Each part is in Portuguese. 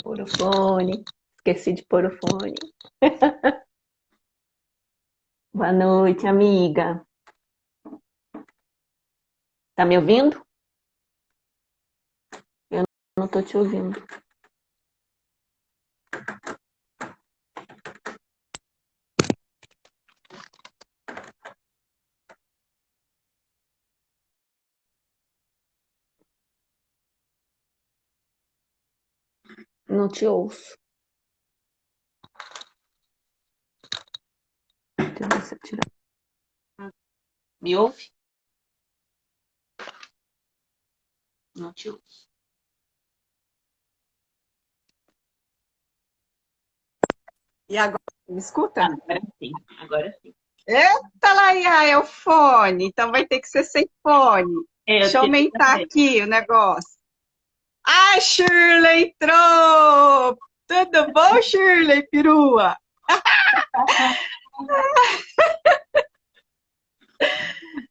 Pôr o fone. Esqueci de pôr o fone. Boa noite, amiga. Tá me ouvindo? Eu não tô te ouvindo. Não te ouço. Deixa eu ver se eu tiro. Me ouve? Não te ouço. E agora, me escuta? Agora sim, agora sim. Eita, Laia, é o fone, então vai ter que ser sem fone. Eu Deixa eu tive aumentar também. aqui o negócio. Ah, Shirley entrou! Tudo bom, Shirley, perua?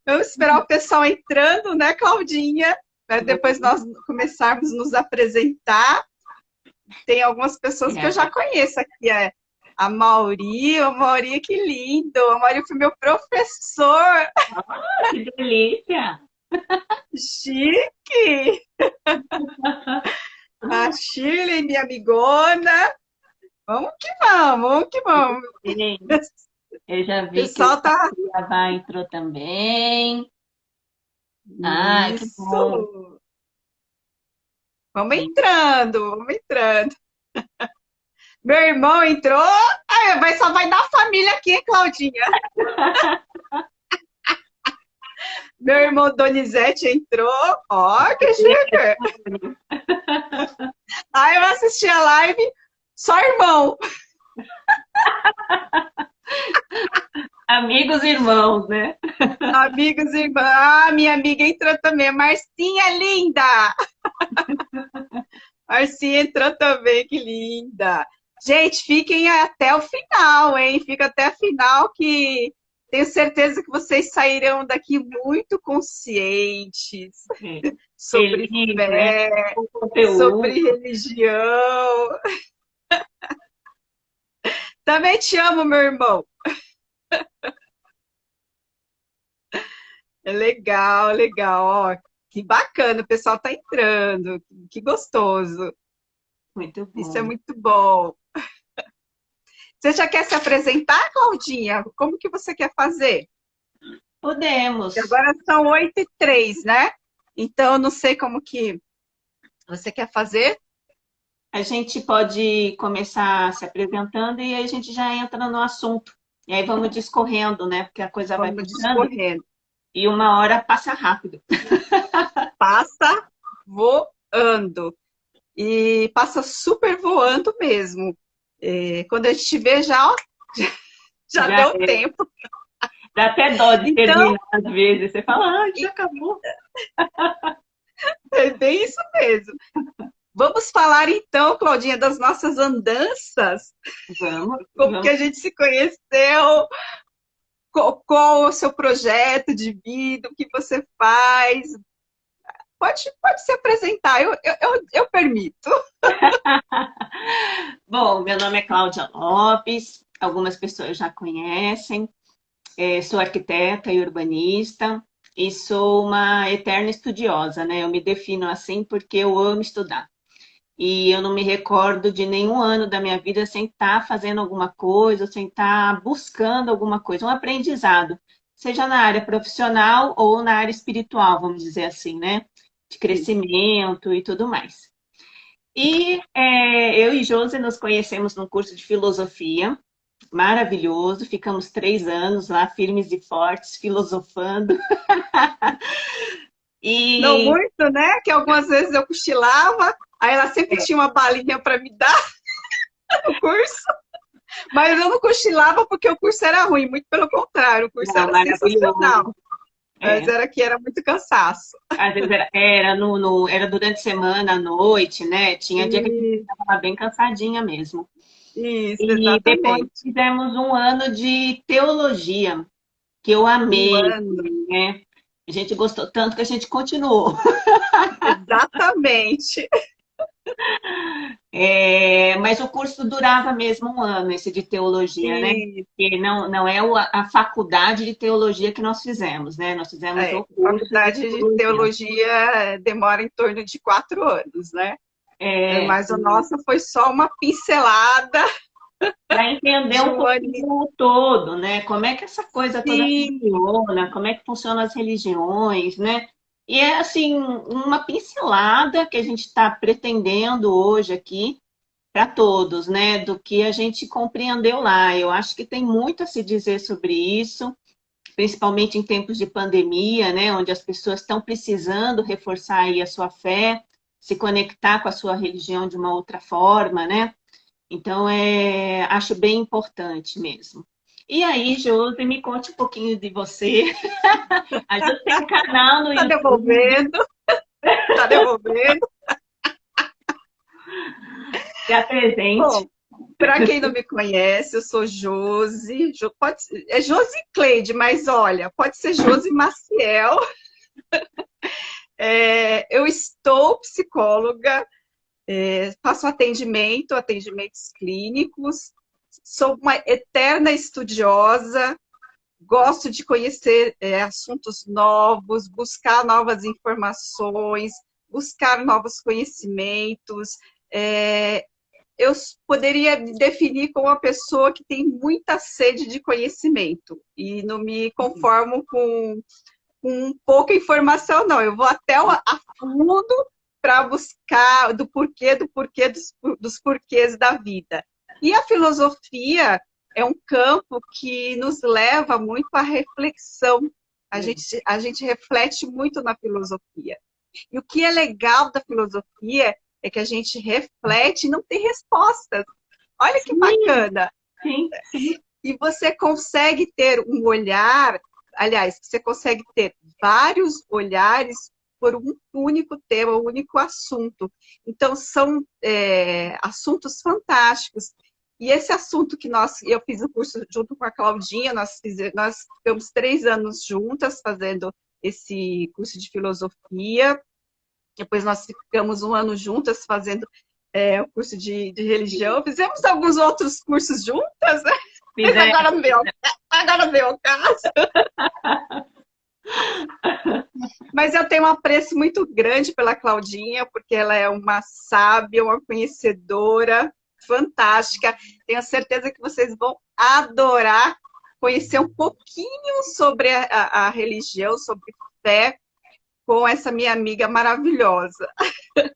Vamos esperar o pessoal entrando, né, Claudinha? Para depois nós começarmos a nos apresentar. Tem algumas pessoas que eu já conheço aqui, a Mauri, que lindo! A Mauri foi meu professor, Que delícia! chique! A Shirley, minha amigona. Vamos que vamos, vamos que vamos. Bem, eu já O vi que o pessoal tá. Cuiabá entrou também. Ah, que bom. Isso! Vamos entrando, vamos entrando. Meu irmão entrou. Ah, só vai dar família aqui, hein, Claudinha? Meu irmão Donizete entrou. Ó, que chique! Aí eu assisti a live, só irmão. Amigos e irmãos, né? Amigos e irmãos. Ah, minha amiga entrou também. Marcinha linda! Marcinha entrou também, que linda. Gente, fiquem até o final, hein? Fica até o final que tenho certeza que vocês sairão daqui muito conscientes É. sobre Feliz, né? fé, Com sobre conteúdo. religião. Também te amo, meu irmão. É legal, legal. Ó, que bacana, o pessoal tá entrando. Que gostoso. Muito Isso é bom. muito bom. Você já quer se apresentar, Claudinha? Como que você quer fazer? Podemos. Agora são 8h03, né? Então, eu não sei como que você quer fazer. A gente pode começar se apresentando e aí a gente já entra no assunto. E aí vamos discorrendo, né? Porque a coisa vai Vamos passando discorrendo. e uma hora passa rápido. Passa voando. E passa super voando mesmo. Quando a gente vê, já, ó, já Já deu é. tempo. Dá até dó de Então, terminar às vezes. Você fala, ah, já acabou. é bem isso mesmo. Vamos falar então, Claudinha, das nossas andanças, Vamos, como que vamos. a gente se conheceu, qual o seu projeto de vida, o que você faz. Pode se apresentar, eu permito. Bom, meu nome é Cláudia Lopes, algumas pessoas já conhecem. Sou arquiteta e urbanista e sou uma eterna estudiosa, né? Eu me defino assim porque eu amo estudar. E eu não me recordo de nenhum ano da minha vida sem estar fazendo alguma coisa, sem estar buscando alguma coisa, um aprendizado, seja na área profissional ou na área espiritual, vamos dizer assim, né? De crescimento e tudo mais. E eu e Josi nos conhecemos num curso de filosofia, maravilhoso, ficamos 3 anos lá, firmes e fortes, filosofando. Não E muito, né? Que algumas vezes eu cochilava, aí ela sempre tinha uma balinha para me dar no curso, mas eu não cochilava porque o curso era ruim, muito pelo contrário, o curso não, era sensacional, maravilhoso. mas É. era que era muito cansaço. Às vezes era durante a semana, à noite, né? Tinha dia que a gente E, estava bem cansadinha mesmo. isso, E depois exatamente. fizemos um ano de teologia, que eu Um amei, ano, né? A gente gostou tanto que a gente continuou. exatamente. Mas o curso durava mesmo um ano, esse de teologia, né? E, E não é a faculdade de teologia que nós fizemos, né? Nós fizemos o curso de faculdade de teologia. teologia demora em torno de 4 anos, né? É, Mas o nosso foi só uma pincelada para entender de um um ano. pouquinho o todo, né? Como é que essa coisa toda Sim, funciona, como é que funcionam as religiões, né? E é assim, uma pincelada que a gente está pretendendo hoje aqui para todos, né? Do que a gente compreendeu lá. Eu acho que tem muito a se dizer sobre isso, principalmente em tempos de pandemia, né? Onde as pessoas estão precisando reforçar aí a sua fé, se conectar com a sua religião de uma outra forma, né? Então, acho bem importante mesmo. E aí, Josi, me conte um pouquinho de você. A gente tem um canal no tá YouTube, devolvendo, tá devolvendo. se apresente. Bom, para quem não me conhece, eu sou Josi, é Josi Cleide, mas olha, pode ser Josi Maciel. Eu estou psicóloga, faço atendimentos clínicos, sou uma eterna estudiosa, gosto de conhecer assuntos novos, buscar novas informações, buscar novos conhecimentos. É, eu poderia me definir como uma pessoa que tem muita sede de conhecimento e não me conformo com pouca informação, não. Eu vou até a fundo para buscar do porquê dos porquês da vida. E a filosofia é um campo que nos leva muito à reflexão. A gente reflete muito na filosofia. E o que é legal da filosofia é que a gente reflete e não tem respostas. Olha que Sim, bacana! sim, sim. E você consegue ter um olhar, aliás, você consegue ter vários olhares por um único tema, um único assunto. Então, são assuntos fantásticos. E esse assunto que eu fiz o curso junto com a Claudinha, nós ficamos 3 anos juntas fazendo esse curso de filosofia. Depois nós ficamos um ano juntas fazendo o curso de religião. Fizemos alguns outros cursos juntas, né? Mas Fizer, agora veio o caso. Mas eu tenho um apreço muito grande pela Claudinha, porque ela é uma sábia, uma conhecedora fantástica. Tenho certeza que vocês vão adorar conhecer um pouquinho sobre a religião, sobre fé, com essa minha amiga maravilhosa.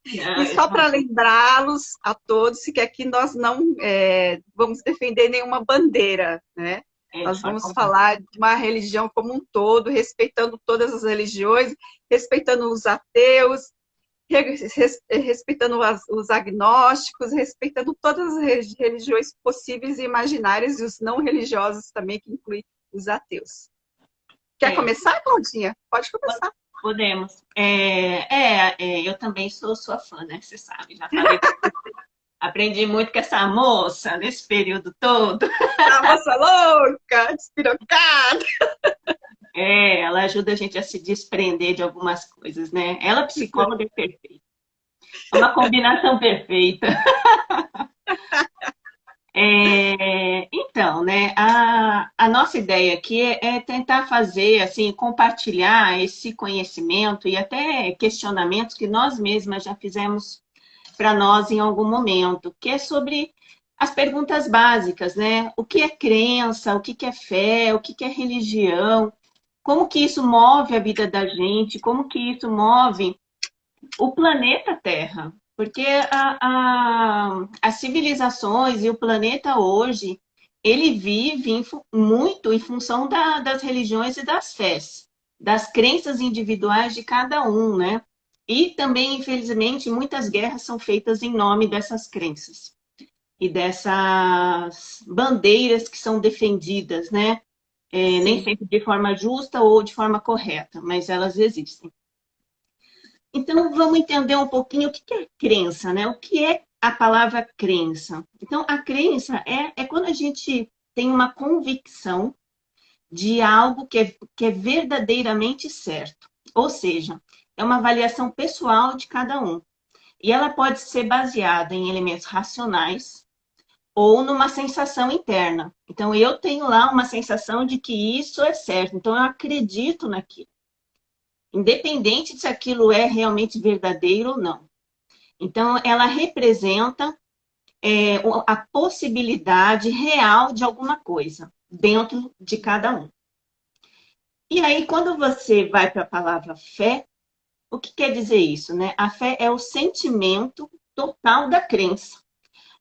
E só para lembrá-los a todos que aqui nós não vamos defender nenhuma bandeira, né? de Nós forma vamos alguma. falar de uma religião como um todo, respeitando todas as religiões, respeitando os ateus, respeitando os agnósticos, respeitando todas as religiões possíveis e imaginárias e os não religiosos também, que inclui os ateus. Quer É, começar, Claudinha? Pode começar. podemos. Eu também sou sua fã, né? Você sabe, já falei. Aprendi muito com essa moça nesse período todo. A moça louca, despirocada. Ela ajuda a gente a se desprender de algumas coisas, né? Ela, psicóloga, é perfeita. É uma combinação perfeita. Então, né, a nossa ideia aqui é tentar fazer, assim, compartilhar esse conhecimento e até questionamentos que nós mesmas já fizemos para nós em algum momento, que é sobre as perguntas básicas, né? O que é crença, o que é fé, o que é religião, como que isso move a vida da gente, como que isso move o planeta Terra. Porque as civilizações e o planeta hoje, ele vive muito em função das religiões e das fés, das crenças individuais de cada um, né? E também, infelizmente, muitas guerras são feitas em nome dessas crenças e dessas bandeiras que são defendidas, né? Nem Sim. sempre de forma justa ou de forma correta, mas elas existem. Então, vamos entender um pouquinho o que é crença, né? O que é a palavra crença? Então, a crença é quando a gente tem uma convicção de algo que é verdadeiramente certo. Ou seja, é uma avaliação pessoal de cada um. E ela pode ser baseada em elementos racionais ou numa sensação interna. Então, eu tenho lá uma sensação de que isso é certo, então eu acredito naquilo, independente se aquilo é realmente verdadeiro ou não. Então, ela representa a possibilidade real de alguma coisa dentro de cada um. E aí, quando você vai para a palavra fé, o que quer dizer isso, né? A fé é o sentimento total da crença.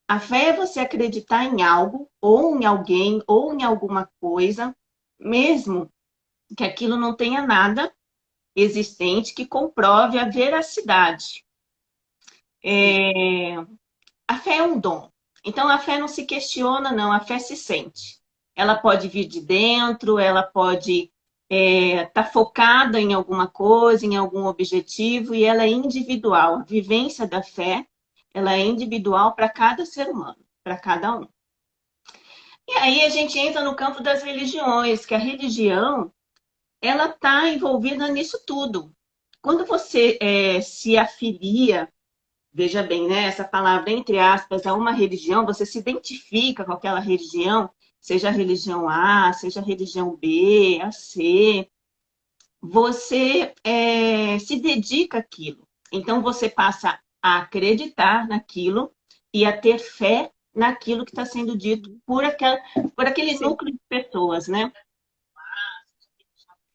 A fé é você acreditar em algo, ou em alguém, ou em alguma coisa, mesmo que aquilo não tenha nada existente que comprove a veracidade. A fé é um dom. Então, a fé não se questiona, não. A fé se sente. Ela pode vir de dentro, ela pode estar focada em alguma coisa, em algum objetivo, e ela é individual. A vivência da fé, ela é individual para cada ser humano, para cada um. E aí a gente entra no campo das religiões, que a religião, ela está envolvida nisso tudo. Quando você se afilia, veja bem, né, essa palavra, entre aspas, a uma religião, você se identifica com aquela religião, seja a religião A, seja a religião B, a C, você se dedica àquilo. Então, você passa a acreditar naquilo e a ter fé naquilo que está sendo dito por aquele Sim. núcleo de pessoas, né?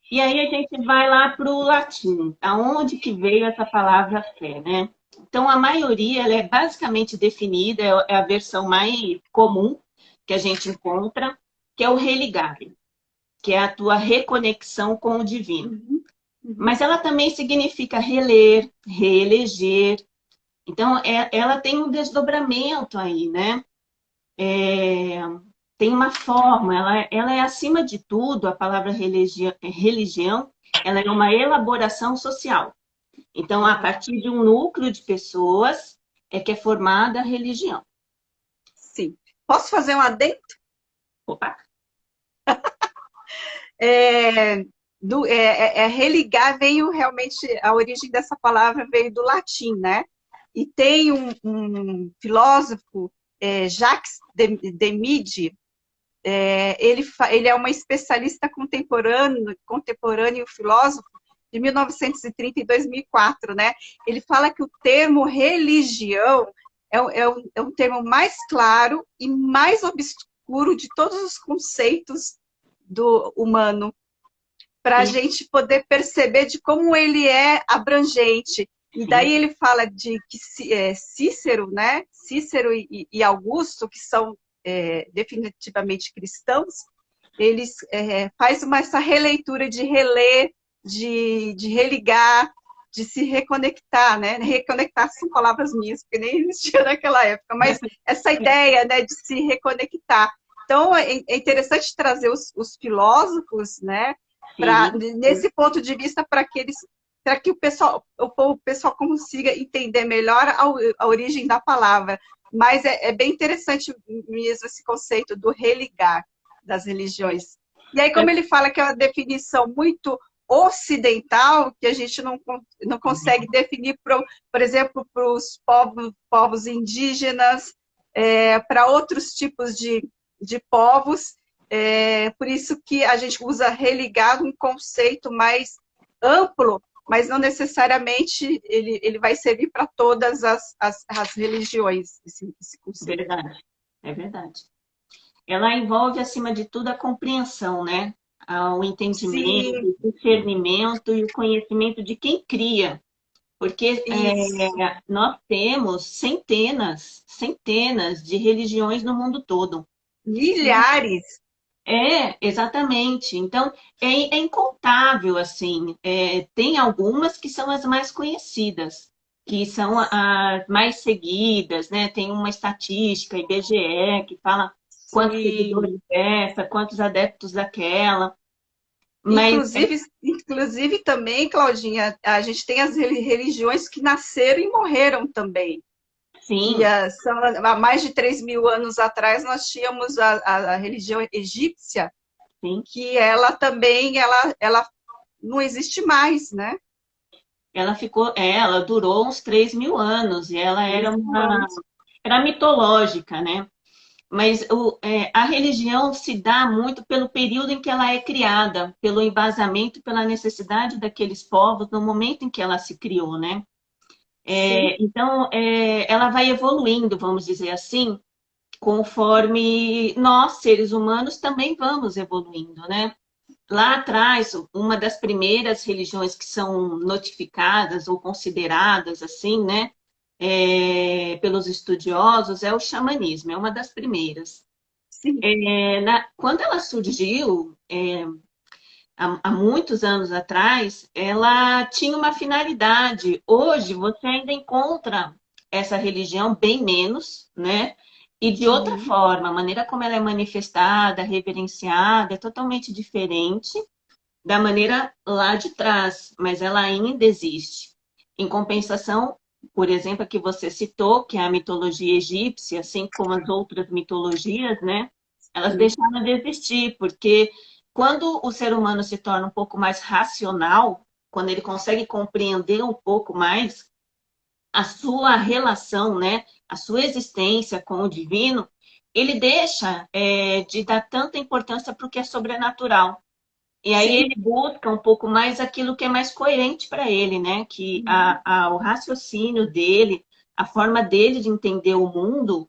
E aí a gente vai lá para o latim, aonde que veio essa palavra fé, né? Então, a maioria ela é basicamente definida, é a versão mais comum que a gente encontra, que é o religare, que é a tua reconexão com o divino. Uhum. Uhum. Mas ela também significa reler, reeleger. Então, ela tem um desdobramento aí, né? Tem uma forma, ela é, acima de tudo, a palavra religião, ela é uma elaboração social. Então, a partir de um núcleo de pessoas é que é formada a religião. Sim. Posso fazer um adendo? Opa! Religar veio realmente, a origem dessa palavra veio do latim, né? E tem um filósofo, Jacques Derrida, ele é uma especialista contemporâneo filósofo de 1930 e 2004, né? Ele fala que o termo religião é um termo mais claro e mais obscuro de todos os conceitos do humano, para a gente poder perceber de como ele é abrangente. E daí ele fala de que Cícero, né? Cícero e Augusto, que são definitivamente cristãos, eles faz essa releitura de reler, de religar, de se reconectar, né? Reconectar são palavras minhas, porque nem existia naquela época, mas essa ideia, né, de se reconectar. Então, é interessante trazer os filósofos, né, nesse ponto de vista, para que o pessoal consiga entender melhor a origem da palavra. Mas é bem interessante mesmo esse conceito do religar das religiões. E aí, como ele fala que é uma definição muito ocidental, que a gente não consegue definir, por exemplo, para os povos indígenas, para outros tipos de povos, por isso que a gente usa religar um conceito mais amplo, mas não necessariamente ele vai servir para todas as religiões, esse conceito. Verdade, é verdade. Ela envolve, acima de tudo, a compreensão, né? O entendimento, Sim. o discernimento e o conhecimento de quem cria. Porque nós temos centenas de religiões no mundo todo. Milhares. Exatamente. Então, é incontável, assim. Tem algumas que são as mais conhecidas, que são as mais seguidas, né? Tem uma estatística, IBGE, que fala quantos seguidores dessa, quantos adeptos daquela. Mas, inclusive também, Claudinha, a gente tem as religiões que nasceram e morreram também. sim. Há mais de 3.000 anos atrás, nós tínhamos a religião egípcia, Sim. que ela também ela não existe mais, né? ela durou uns 3.000 anos e ela era 3.000 anos. era mitológica, né? Mas a religião se dá muito pelo período em que ela é criada, pelo embasamento, pela necessidade daqueles povos no momento em que ela se criou, né? Sim, Então, ela vai evoluindo, vamos dizer assim, conforme nós, seres humanos, também vamos evoluindo, né? Lá atrás, uma das primeiras religiões que são notificadas ou consideradas assim, né, pelos estudiosos é o xamanismo, é uma das primeiras. sim, Quando ela surgiu, há muitos anos atrás, ela tinha uma finalidade. Hoje, você ainda encontra essa religião bem menos, né? E de outra sim, forma, a maneira como ela é manifestada, reverenciada, é totalmente diferente da maneira lá de trás, mas ela ainda existe. Em compensação, por exemplo, a que você citou, que é a mitologia egípcia, assim como as outras mitologias, né? Elas sim, deixaram de existir, porque quando o ser humano se torna um pouco mais racional, quando ele consegue compreender um pouco mais a sua relação, né, a sua existência com o divino, ele deixa de dar tanta importância para o que é sobrenatural. E aí sim. ele busca um pouco mais aquilo que é mais coerente para ele, né? Que Uhum. o raciocínio dele, a forma dele de entender o mundo,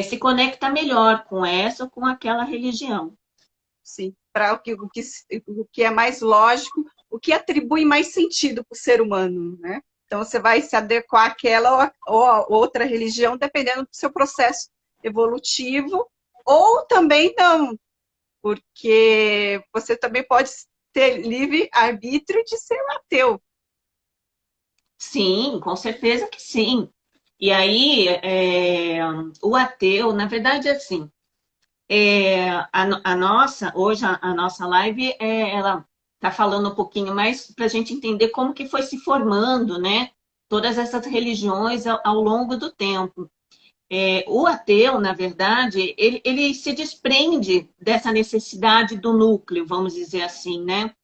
se conecta melhor com essa ou com aquela religião. Sim, para o que é mais lógico, o que atribui mais sentido para o ser humano, né? Então você vai se adequar àquela ou a outra religião, dependendo do seu processo evolutivo, ou também não, porque você também pode ter livre arbítrio de ser um ateu. Sim, com certeza que sim. E aí, o ateu, na verdade, é assim, hoje a nossa live, ela está falando um pouquinho mais para a gente entender como que foi se formando, né? Todas essas religiões ao longo do tempo. O ateu, na verdade, ele se desprende dessa necessidade do núcleo, vamos dizer assim, né?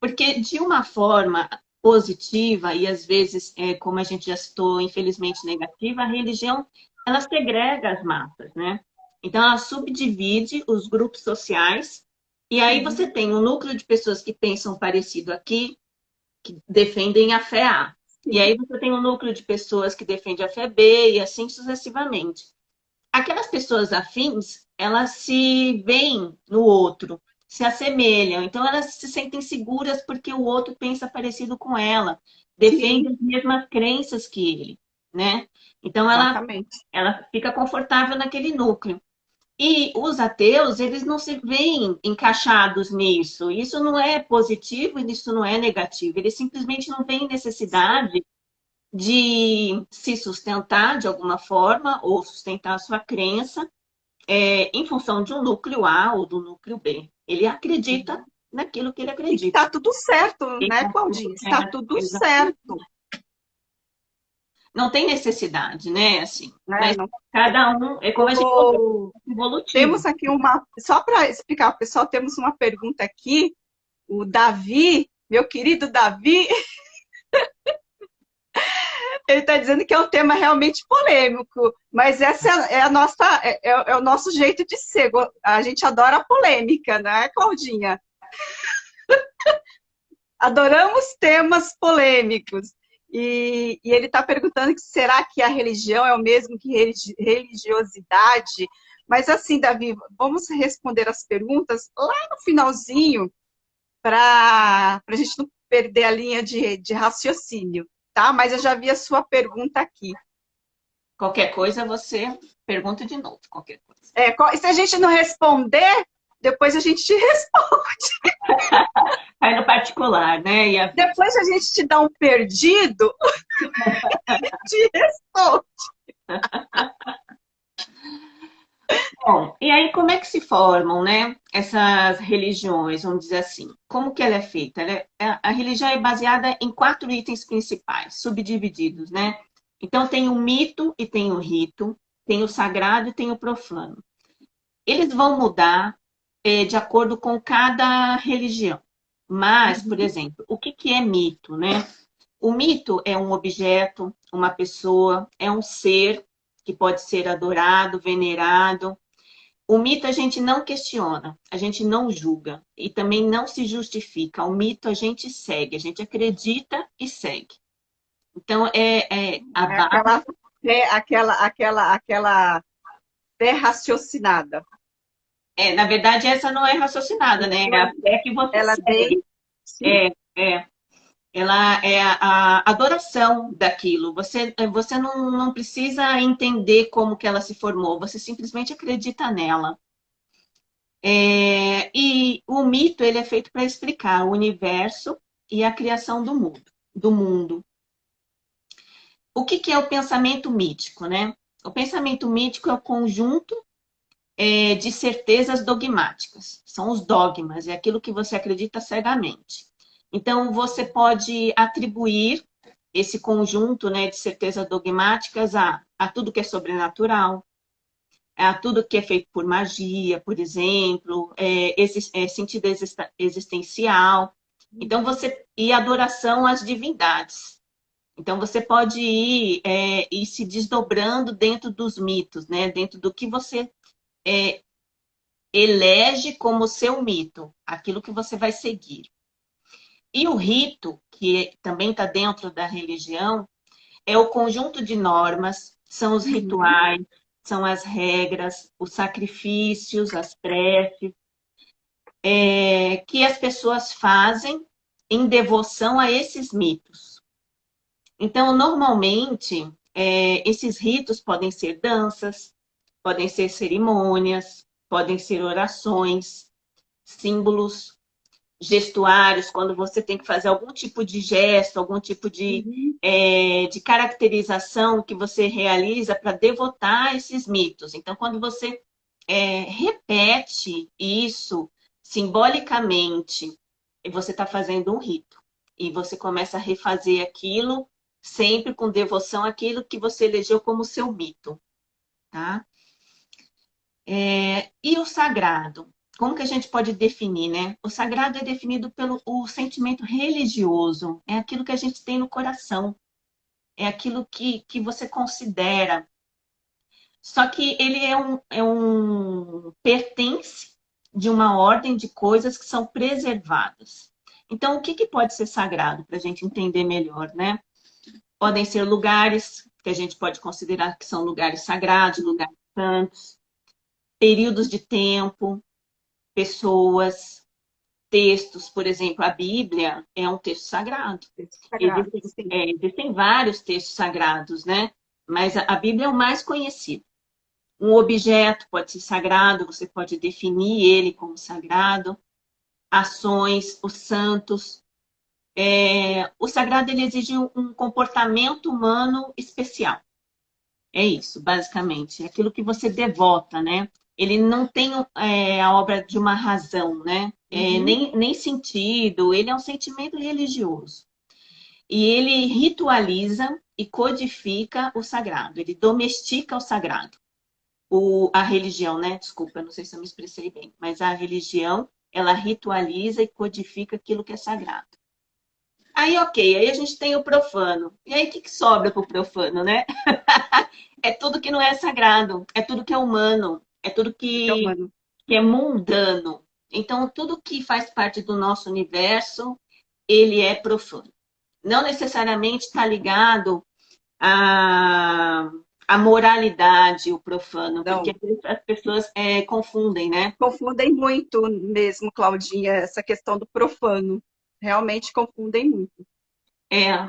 Porque de uma forma positiva e às vezes, como a gente já citou, infelizmente negativa, a religião ela segrega as massas, né? Então ela subdivide os grupos sociais e aí você Uhum. tem um núcleo de pessoas que pensam parecido aqui, que defendem a fé A. E Sim, aí você tem um núcleo de pessoas que defendem a fé B e assim sucessivamente. Aquelas pessoas afins, elas se veem no outro, se assemelham, então elas se sentem seguras porque o outro pensa parecido com ela, defende sim, as mesmas crenças que ele, né? Então exatamente. ela fica confortável naquele núcleo. E os ateus, eles não se veem encaixados nisso. Isso não é positivo e isso não é negativo. Eles simplesmente não veem necessidade de se sustentar de alguma forma ou sustentar a sua crença em função de um núcleo A ou do núcleo B. Ele acredita Uhum. naquilo que ele E que acredita. está tudo certo, E né, tá tudo Claudinha? Está certo, tudo certo, exatamente. Não tem necessidade, né? Assim, né? mas cada um, é como a gente falou, O, evolutivo. Temos aqui só para explicar para o pessoal, temos uma pergunta aqui. O Davi, meu querido Davi, ele está dizendo que é um tema realmente polêmico, mas essa é a nossa, é o nosso jeito de ser. A gente adora a polêmica, né, Claudinha? Adoramos temas polêmicos. E ele está perguntando que será que a religião é o mesmo que religiosidade? Mas assim, Davi, vamos responder as perguntas lá no finalzinho, para a gente não perder a linha de raciocínio, tá? Mas eu já vi a sua pergunta aqui. Qualquer coisa você pergunta de novo, qualquer coisa. Se a gente não responder, depois a gente te responde. Aí no particular, né? E avisa. Depois a gente te dá um perdido e te responde. Bom, e aí como é que se formam, né, essas religiões, vamos dizer assim? Como que ela é feita? A religião é baseada em 4 itens principais, subdivididos, né? Então tem o mito e tem o rito, tem o sagrado e tem o profano. Eles vão mudar de acordo com cada religião. Mas, por Uhum, exemplo, o que que é mito, né? O mito é um objeto, uma pessoa, é um ser que pode ser adorado, venerado. O mito a gente não questiona, a gente não julga e também não se justifica. O mito a gente segue, a gente acredita e segue. Então, a É base. aquela fé raciocinada. Na verdade, essa não é raciocinada, né? É a fé que você Ela vem, segue. sim. É, é. Ela é a adoração daquilo. Você não precisa entender como que ela se formou, você simplesmente acredita nela. E o mito ele é feito para explicar o universo e a criação do mundo. O que é o pensamento mítico, né? O pensamento mítico é o conjunto de certezas dogmáticas. São os dogmas, é aquilo que você acredita cegamente. Então, você pode atribuir esse conjunto, né, de certezas dogmáticas a tudo que é sobrenatural, a tudo que é feito por magia, por exemplo, sentido existencial. Então, e adoração às divindades. Então, você pode ir se desdobrando dentro dos mitos, né? Dentro do que você é, elege como seu mito, aquilo que você vai seguir. E o rito, que também está dentro da religião, é o conjunto de normas, são os Uhum. rituais, são as regras, os sacrifícios, as preces, que as pessoas fazem em devoção a esses mitos. Então, normalmente, esses ritos podem ser danças, podem ser cerimônias, podem ser orações, símbolos, gestuários, quando você tem que fazer algum tipo de gesto, algum tipo Uhum. de caracterização que você realiza para devotar esses mitos. Então, quando você repete isso simbolicamente, você está fazendo um rito. E você começa a refazer aquilo sempre com devoção àquilo que você elegeu como seu mito, tá? E o sagrado? Como que a gente pode definir, né? O sagrado é definido pelo o sentimento religioso, é aquilo que a gente tem no coração, é aquilo que você considera. Só que ele pertence de uma ordem de coisas que são preservadas. Então, o que pode ser sagrado para a gente entender melhor, né? Podem ser lugares que a gente pode considerar que são lugares sagrados, lugares santos, períodos de tempo, pessoas, textos, por exemplo, a Bíblia é um texto sagrado. Sagrado, Existem, sim. existem vários textos sagrados, né? Mas a Bíblia é o mais conhecido. Um objeto pode ser sagrado, você pode definir ele como sagrado. Ações, os santos. O sagrado ele exige um comportamento humano especial. É isso, basicamente. É aquilo que você devota, né? Ele não tem a obra de uma razão, né? Uhum. Nem sentido, ele é um sentimento religioso. E ele ritualiza e codifica o sagrado, ele domestica o sagrado. A religião, né? Desculpa, não sei se eu me expressei bem, mas a religião, ela ritualiza e codifica aquilo que é sagrado. Aí, ok, aí a gente tem o profano. E aí, o que sobra para o profano, né? É tudo que não é sagrado, é tudo que é humano, é tudo É que, humano. que é mundano. Então, tudo que faz parte do nosso universo, ele é profano. Não necessariamente está ligado à, à moralidade, o profano, porque Não. às vezes as pessoas confundem, né? Confundem muito mesmo, Claudinha, essa questão do profano. Realmente confundem muito.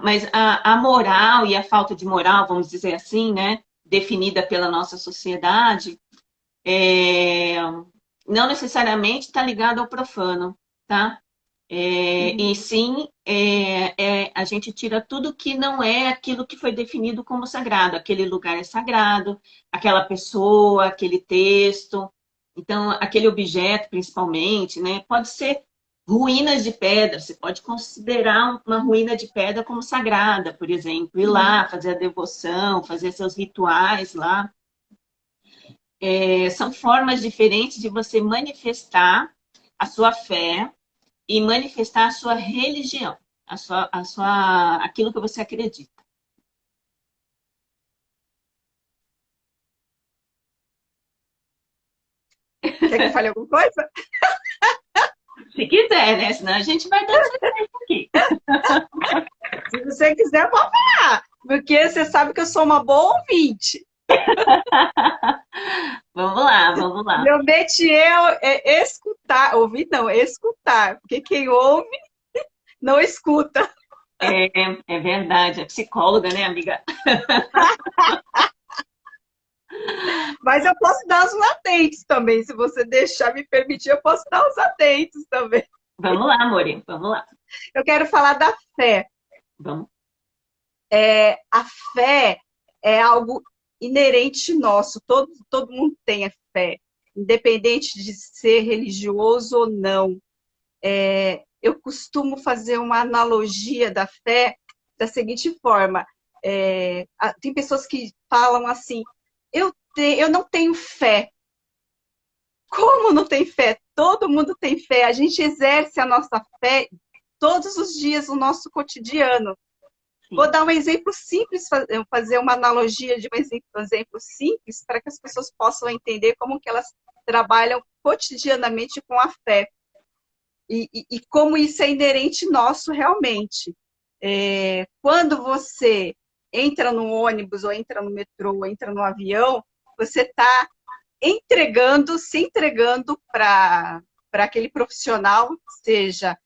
Mas a moral e a falta de moral, vamos dizer assim, né? Definida pela nossa sociedade, é, não necessariamente está ligado ao profano, tá? Uhum. E sim, a gente tira tudo que não é aquilo que foi definido como sagrado. Aquele lugar é sagrado, aquela pessoa, aquele texto. Então, aquele objeto, principalmente, né? Pode ser ruínas de pedra. Você pode considerar uma ruína de pedra como sagrada, por exemplo. Ir Uhum. lá, fazer a devoção, fazer seus rituais lá. São formas diferentes de você manifestar a sua fé e manifestar a sua religião. aquilo que você acredita. Quer que eu fale alguma coisa? Se quiser, né? Senão a gente vai dando sequência aqui. Se você quiser, pode falar. Porque você sabe que eu sou uma boa ouvinte. Vamos lá, vamos lá. Meu métier é escutar. Ouvir não, é escutar. Porque quem ouve, não escuta. É verdade, é psicóloga, né, amiga? Mas eu posso dar os latentes também. Se você deixar me permitir, eu posso dar os latentes também. Vamos lá, Morim, vamos lá. Eu quero falar da fé. Vamos. A fé é algo inerente nosso. Todo mundo tem a fé, independente de ser religioso ou não. Eu costumo fazer uma analogia da fé da seguinte forma. Tem pessoas que falam assim, eu não tenho fé. Como não tem fé? Todo mundo tem fé. A gente exerce a nossa fé todos os dias no nosso cotidiano. Vou Sim. dar um exemplo simples, fazer uma analogia de um exemplo simples para que as pessoas possam entender como que elas trabalham cotidianamente com a fé. E como isso é inerente nosso realmente. Quando você entra no ônibus, ou entra no metrô, ou entra no avião, você está se entregando para aquele profissional, seja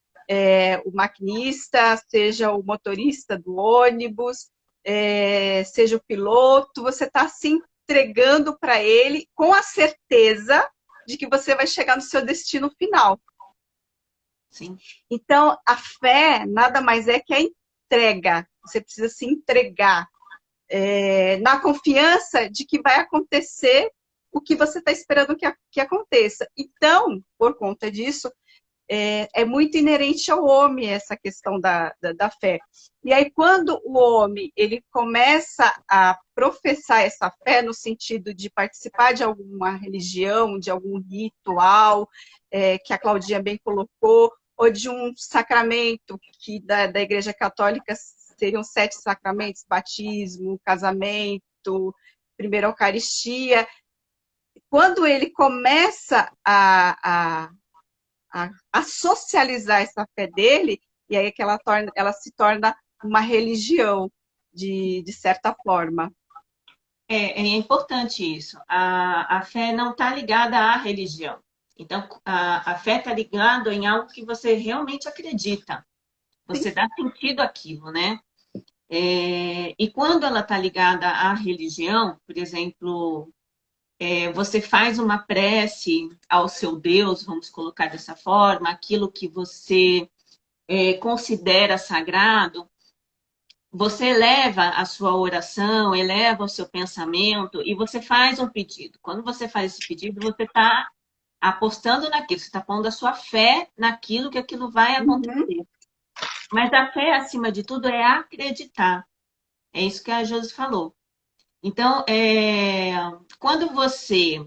o maquinista, seja o motorista do ônibus, seja o piloto, você está se entregando para ele com a certeza de que você vai chegar no seu destino final. Sim. Então, a fé nada mais é que a entrega. Você precisa se entregar na confiança de que vai acontecer o que você está esperando que aconteça. Então, por conta disso, é muito inerente ao homem essa questão da fé. E aí, quando o homem ele começa a professar essa fé no sentido de participar de alguma religião, de algum ritual, que a Claudinha bem colocou, ou de um sacramento que da Igreja Católica seriam 7 sacramentos, batismo, casamento, primeira Eucaristia. Quando ele começa a socializar essa fé dele, e aí que ela se torna uma religião, de certa forma. É importante isso. A fé não está ligada à religião. Então, a fé está ligada em algo que você realmente acredita. Você Sim. dá sentido àquilo, né? E quando ela está ligada à religião, por exemplo, você faz uma prece ao seu Deus, vamos colocar dessa forma, aquilo que você considera sagrado, você eleva a sua oração, eleva o seu pensamento e você faz um pedido. Quando você faz esse pedido, você está apostando naquilo, você está pondo a sua fé naquilo que aquilo vai Uhum. acontecer. Mas a fé, acima de tudo, é acreditar. É isso que a Josi falou. Então, quando você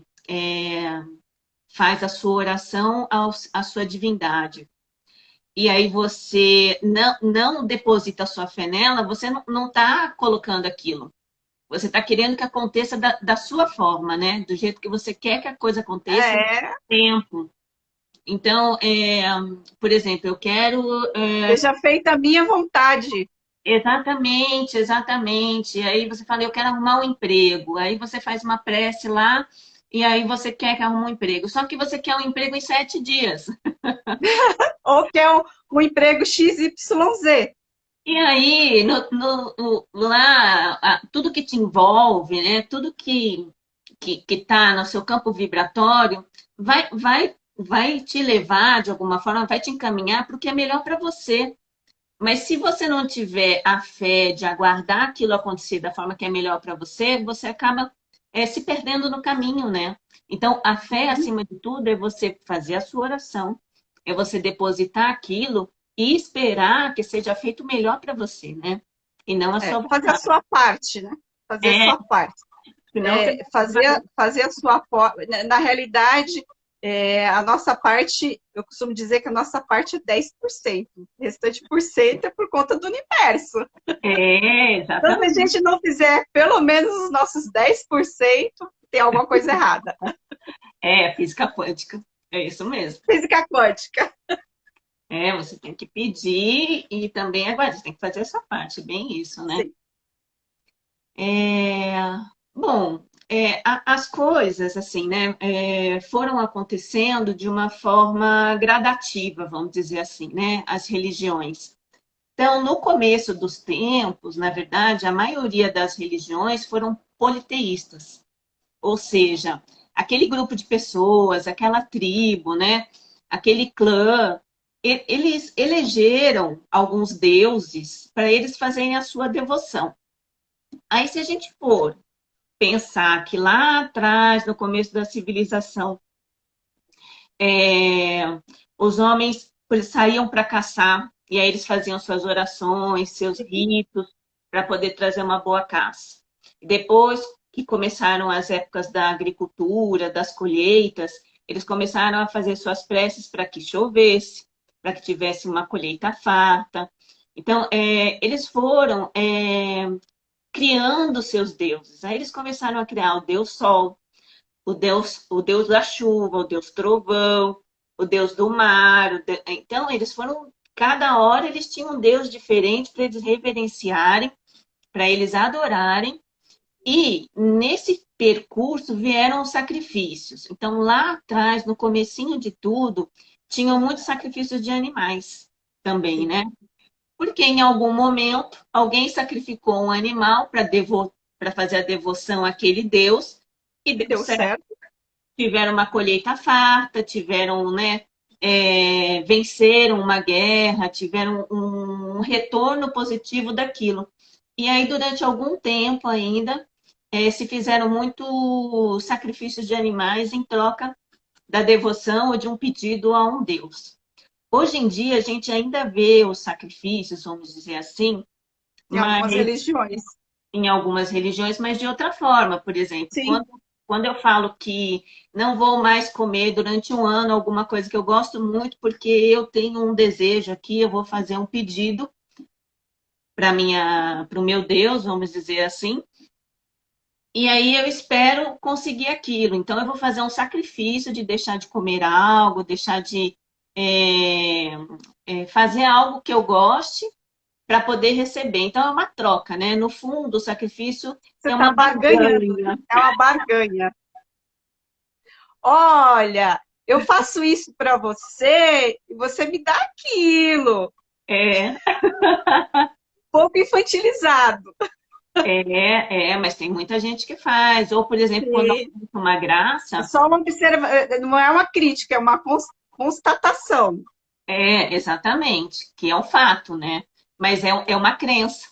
faz a sua oração à sua divindade, e aí você não deposita a sua fé nela, você não está colocando aquilo. Você está querendo que aconteça da sua forma, né? Do jeito que você quer que a coisa aconteça no É, tempo. Então, por exemplo, eu quero. seja feita a minha vontade. Exatamente, exatamente. Aí você fala, eu quero arrumar um emprego. Aí você faz uma prece lá, e aí você quer que arrume um emprego. Só que você quer um emprego em 7 dias. Ou que é um emprego XYZ. E aí, lá, tudo que te envolve, né? Tudo que está no seu campo vibratório, vai te levar, de alguma forma, vai te encaminhar para o que é melhor para você. Mas se você não tiver a fé de aguardar aquilo acontecer da forma que é melhor para você, você acaba se perdendo no caminho, né? Então, a fé, acima de tudo, é você fazer a sua oração, é você depositar aquilo e esperar que seja feito melhor para você, né? E não a sua Fazer a vontade. sua parte, né? Fazer a É, sua parte. senão você Fazer a sua parte. Na realidade, A nossa parte, eu costumo dizer que a nossa parte é 10%. O restante por cento é por conta do universo. Então, se a Exatamente. gente não fizer pelo menos os nossos 10%, tem alguma coisa errada. Física quântica. É isso mesmo. Física quântica. Você tem que pedir e também agora você tem que fazer essa parte, bem isso, né? Sim. É, bom, as coisas, assim, né, foram acontecendo de uma forma gradativa, vamos dizer assim, né, as religiões. Então, no começo dos tempos, na verdade, a maioria das religiões foram politeístas, ou seja, aquele grupo de pessoas, aquela tribo, né, aquele clã, eles elegeram alguns deuses para eles fazerem a sua devoção. Aí, se a gente for pensar que lá atrás, no começo da civilização, é, os homens eles saíam para caçar e aí eles faziam suas orações, seus ritos para poder trazer uma boa caça. Depois que começaram as épocas da agricultura, das colheitas, eles começaram a fazer suas preces para que chovesse, para que tivesse uma colheita farta. Então, eles foram criando seus deuses. Aí eles começaram a criar o Deus Sol, o Deus da chuva, o Deus Trovão, o Deus do mar. Então, eles foram, cada hora eles tinham um Deus diferente para eles reverenciarem, para eles adorarem. E nesse percurso vieram os sacrifícios. Então, lá atrás, no comecinho de tudo, tinham muitos sacrifícios de animais também, Sim. né? Porque em algum momento alguém sacrificou um animal para fazer a devoção àquele Deus e E deu deu certo. certo. Tiveram uma colheita farta, tiveram, né, venceram uma guerra, tiveram um retorno positivo daquilo. E aí, durante algum tempo ainda, se fizeram muito sacrifícios de animais em troca da devoção ou de um pedido a um Deus. Hoje em dia, a gente ainda vê os sacrifícios, vamos dizer assim, Em mas algumas religiões. em algumas religiões, mas de outra forma. Por exemplo, Sim. quando eu falo que não vou mais comer durante um ano alguma coisa que eu gosto muito, porque eu tenho um desejo aqui, eu vou fazer um pedido para o meu Deus, vamos dizer assim, e aí eu espero conseguir aquilo. Então eu vou fazer um sacrifício de deixar de comer algo, deixar de é, fazer algo que eu goste para poder receber. Então é uma troca, né? No fundo, o sacrifício Você é está uma barganhando. barganha. É uma barganha. Olha, eu faço isso para você e você me dá aquilo. É, Pouco infantilizado. mas tem muita gente que faz. Ou, por exemplo, quando Sim. acontece uma É graça, só uma não é uma crítica, é uma constatação. exatamente, que é um fato, né? Mas é uma crença,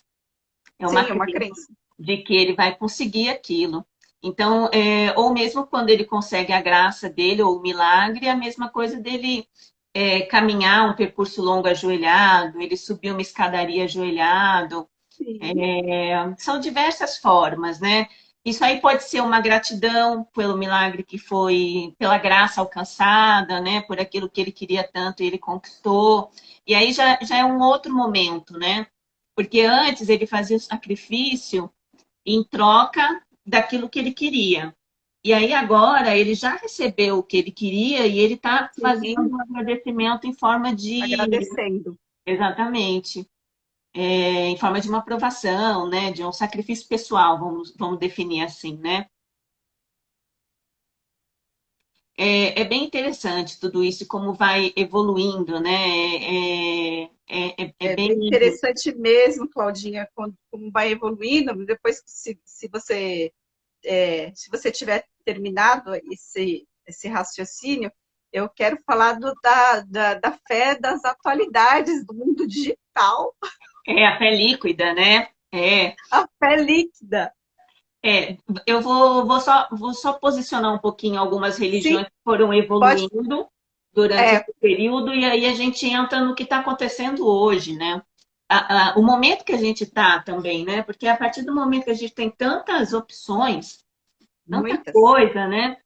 é uma Sim, é uma crença crença. de que ele vai conseguir aquilo. Então, ou mesmo quando ele consegue a graça dele ou o milagre, é a mesma coisa dele caminhar um percurso longo ajoelhado, ele subir uma escadaria ajoelhado. Sim, São diversas formas, né? Isso aí pode ser uma gratidão pelo milagre que foi, pela graça alcançada, né? Por aquilo que ele queria tanto e ele conquistou. E aí já é um outro momento, né? Porque antes ele fazia o sacrifício em troca daquilo que ele queria. E aí agora ele já recebeu o que ele queria e ele está fazendo sim, um agradecimento em forma de. agradecendo. Exatamente. Em forma de uma aprovação, né? De um sacrifício pessoal, vamos definir assim, né? É bem interessante tudo isso, como vai evoluindo, né? É É bem. bem interessante mesmo, Claudinha, como vai evoluindo. Depois, se você tiver terminado esse raciocínio, eu quero falar da fé das atualidades do mundo digital, É a fé líquida, né? a fé líquida. Eu vou só posicionar um pouquinho algumas Sim, religiões que foram pode. evoluindo durante É, esse período, e aí a gente entra no que está acontecendo hoje, né? O momento que a gente está também, né? Porque a partir do momento que a gente tem tantas opções, tanta muitas. coisa, né?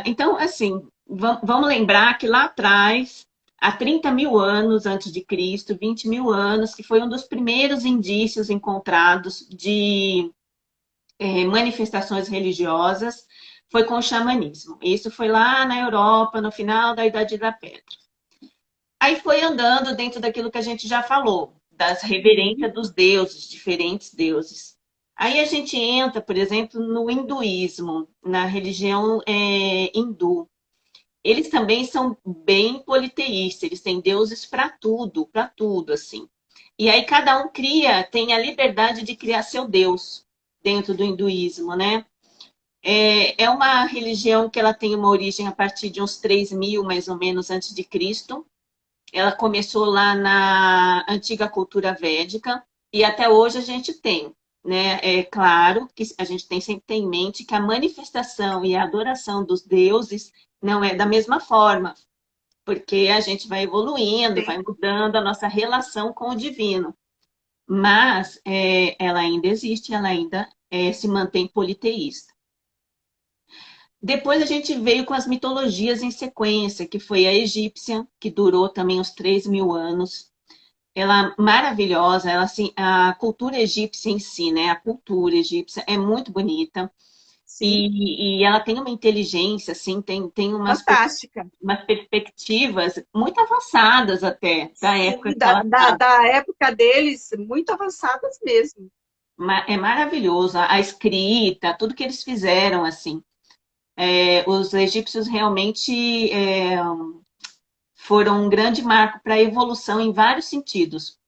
Então, assim, vamos lembrar que lá atrás, há 30 mil anos antes de Cristo, 20 mil anos, que foi um dos primeiros indícios encontrados de manifestações religiosas, foi com o xamanismo. Isso foi lá na Europa, no final da Idade da Pedra. Aí foi andando dentro daquilo que a gente já falou, das reverências Uhum. dos deuses, diferentes deuses. Aí a gente entra, por exemplo, no hinduísmo, na religião hindu. Eles também são bem politeístas, eles têm deuses para tudo, assim. E aí cada um cria, tem a liberdade de criar seu deus dentro do hinduísmo, né? É uma religião que ela tem uma origem a partir de uns 3.000, mais ou menos, antes de Cristo. Ela começou lá na antiga cultura védica e até hoje a gente tem, né? É claro que a gente tem sempre tem em mente que a manifestação e a adoração dos deuses não é da mesma forma, porque a gente vai evoluindo, vai Sim. mudando a nossa relação com o divino. Mas ela ainda existe, ela ainda se mantém politeísta. Depois a gente veio com as mitologias em sequência, que foi a egípcia, que durou também uns 3.000 anos. Ela maravilhosa, ela assim, a cultura egípcia em si, né? A cultura egípcia é muito bonita Sim. e ela tem uma inteligência, assim, tem Fantástica. umas perspectivas muito avançadas até da época Sim, que ela estava. da época deles, muito avançadas mesmo. É maravilhoso a escrita, tudo que eles fizeram, assim. Os egípcios realmente foram um grande marco para a evolução em vários sentidos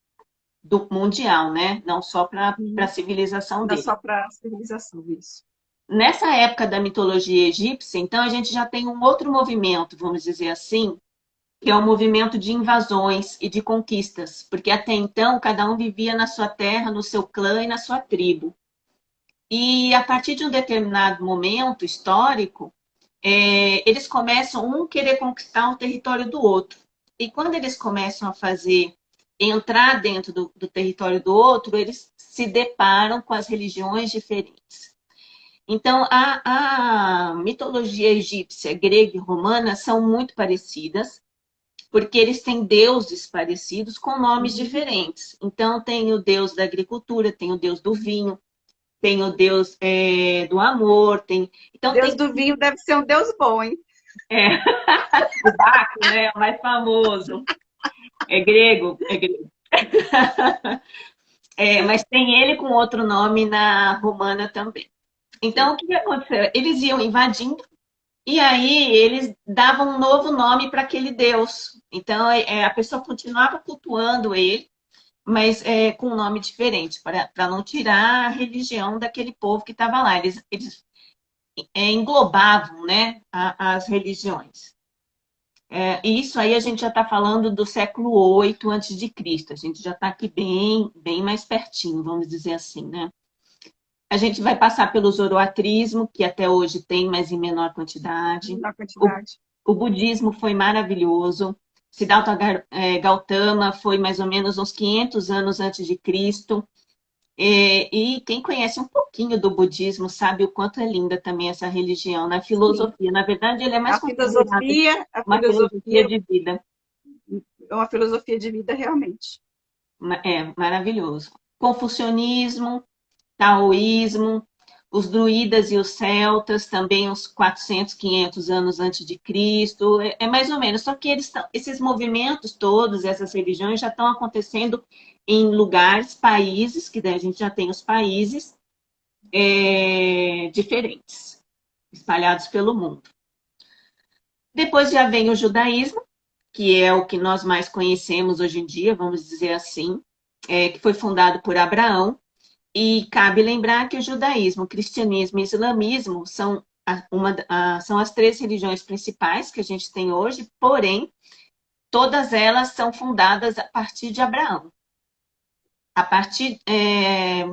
do mundial, né? Não só para a Uhum. civilização Não dele. só para a civilização, isso. Nessa época da mitologia egípcia, então, a gente já tem um outro movimento, vamos dizer assim, que é o movimento de invasões e de conquistas, porque até então cada um vivia na sua terra, no seu clã e na sua tribo. E a partir de um determinado momento histórico, eles começam um querer conquistar o território do outro. E quando eles começam a fazer entrar dentro do território do outro, eles se deparam com as religiões diferentes. Então, a mitologia egípcia, grega e romana são muito parecidas, porque eles têm deuses parecidos com nomes Uhum. diferentes. Então, tem o deus da agricultura, tem o deus do vinho, tem o deus do amor, tem. Então, Deus tem. do vinho deve ser um Deus bom, hein? É, o Baco, né? O mais famoso. É grego, é grego. Mas tem ele com outro nome na romana também. Então, Sim. o que aconteceu? Eles iam invadindo e aí eles davam um novo nome para aquele deus. Então, a pessoa continuava cultuando ele, mas com um nome diferente, para não tirar a religião daquele povo que estava lá. Eles englobavam, né, as religiões. E isso aí a gente já está falando do século VIII antes de Cristo. A gente já está aqui bem, bem mais pertinho, vamos dizer assim, né? A gente vai passar pelo zoroatrismo, que até hoje tem, mas em menor quantidade. Na O, quantidade. o budismo foi maravilhoso. Siddhartha Gautama foi mais ou menos uns 500 anos antes de Cristo. E quem conhece um pouquinho do budismo sabe o quanto é linda também essa religião, na Sim. filosofia. Na verdade, ele é mais considerado A uma filosofia filosofia de vida. é uma filosofia de vida realmente. É maravilhoso. Confucionismo, taoísmo, os druidas e os celtas, também uns 400, 500 anos antes de Cristo, mais ou menos. Só que esses movimentos todos, essas religiões já estão acontecendo em lugares, países, que daí a gente já tem os países diferentes, espalhados pelo mundo. Depois já vem o judaísmo, que é o que nós mais conhecemos hoje em dia, vamos dizer assim, que foi fundado por Abraão. E cabe lembrar que o judaísmo, o cristianismo e o islamismo são as três religiões principais que a gente tem hoje, porém, todas elas são fundadas a partir de Abraão.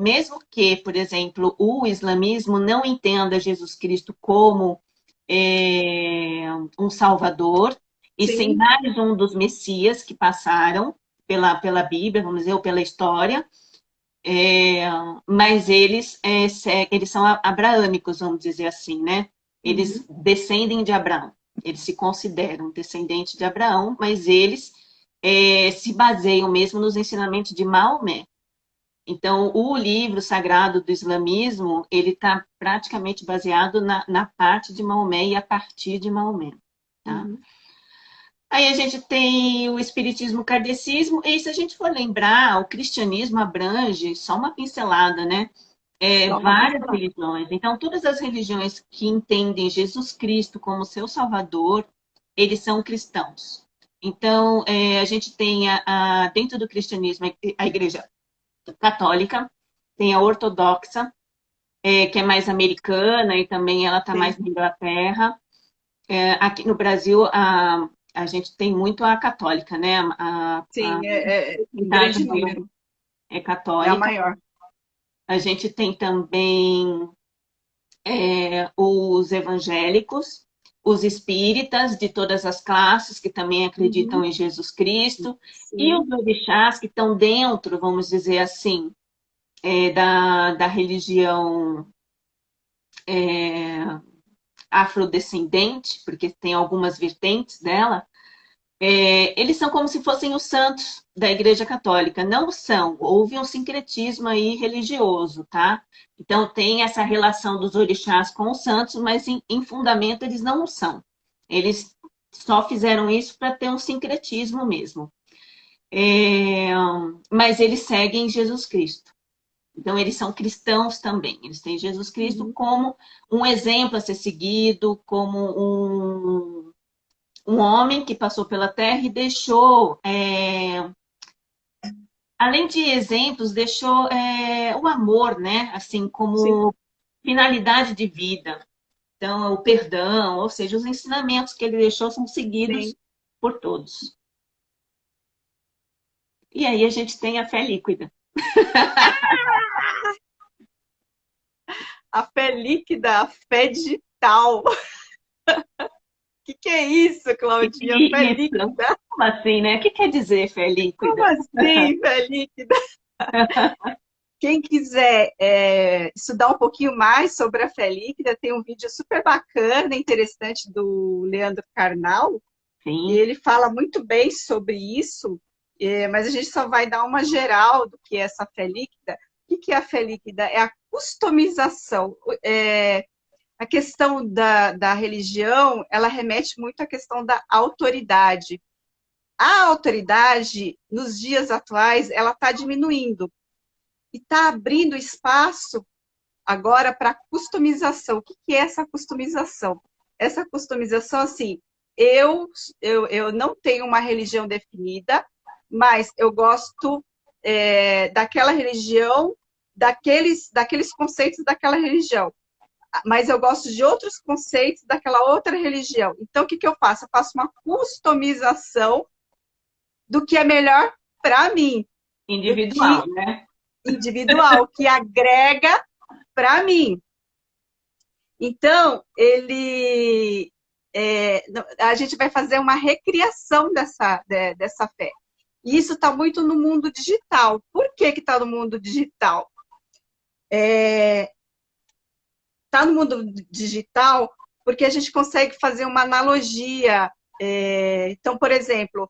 Mesmo que, por exemplo, o islamismo não entenda Jesus Cristo como um salvador, e sim Sim, mais um dos messias que passaram pela Bíblia, vamos dizer, ou pela história, é, mas eles são abraâmicos, vamos dizer assim, né? eles descendem de Abraão. Eles se consideram descendentes de Abraão, mas eles se baseiam mesmo nos ensinamentos de Maomé. Então, o livro sagrado do islamismo, ele está praticamente baseado na parte de Maomé e a partir de Maomé. Tá? Aí a gente tem o espiritismo, o kardecismo, e se a gente for lembrar, o cristianismo abrange, só uma pincelada, né? Várias religiões. Então, todas as religiões que entendem Jesus Cristo como seu Salvador, eles são cristãos. Então, a gente tem dentro do cristianismo a igreja católica, tem a ortodoxa, que é mais americana e também ela está mais na Inglaterra. Aqui no Brasil, a gente tem muito a católica, né? Sim, um grande número. É católica. É a maior. A gente tem também os evangélicos, os espíritas de todas as classes, que também acreditam em Jesus Cristo, e os orixás, que estão dentro, vamos dizer assim, da religião afrodescendente, porque tem algumas vertentes dela. Eles são como se fossem os santos da Igreja Católica. Não são, houve um sincretismo aí religioso, tá? Então tem essa relação dos orixás com os santos, mas em fundamento eles não são. Eles só fizeram isso para ter um sincretismo mesmo. Mas eles seguem Jesus Cristo. Então eles são cristãos também. Eles têm Jesus Cristo como um exemplo a ser seguido, como um homem que passou pela Terra e deixou, além de exemplos, deixou o amor, né? Assim, como finalidade de vida. Então, o perdão, ou seja, os ensinamentos que ele deixou são seguidos por todos. E aí a gente tem a fé líquida. A fé líquida, a fé digital. O que é isso, Claudinha? Fé líquida? Como assim, né? O que quer dizer fé líquida? Como assim, fé líquida? Quem quiser estudar um pouquinho mais sobre a fé líquida, tem um vídeo super bacana, interessante, do Leandro Carnal. Sim. E ele fala muito bem sobre isso, mas a gente só vai dar uma geral do que é essa fé líquida. O que é a fé líquida? É a customização. A questão da religião, ela remete muito à questão da autoridade. A autoridade, nos dias atuais, ela está diminuindo. E está abrindo espaço agora para customização. O que é essa customização? Essa customização, assim, eu não tenho uma religião definida, mas eu gosto daquela religião, daqueles conceitos daquela religião. Mas eu gosto de outros conceitos daquela outra religião. Então, o que eu faço? Eu faço uma customização do que é melhor para mim. Individual, né? Individual, que agrega para mim. Então, a gente vai fazer uma recriação dessa fé. E isso está muito no mundo digital. Por que está no mundo digital? Está no mundo digital porque a gente consegue fazer uma analogia. Então, por exemplo,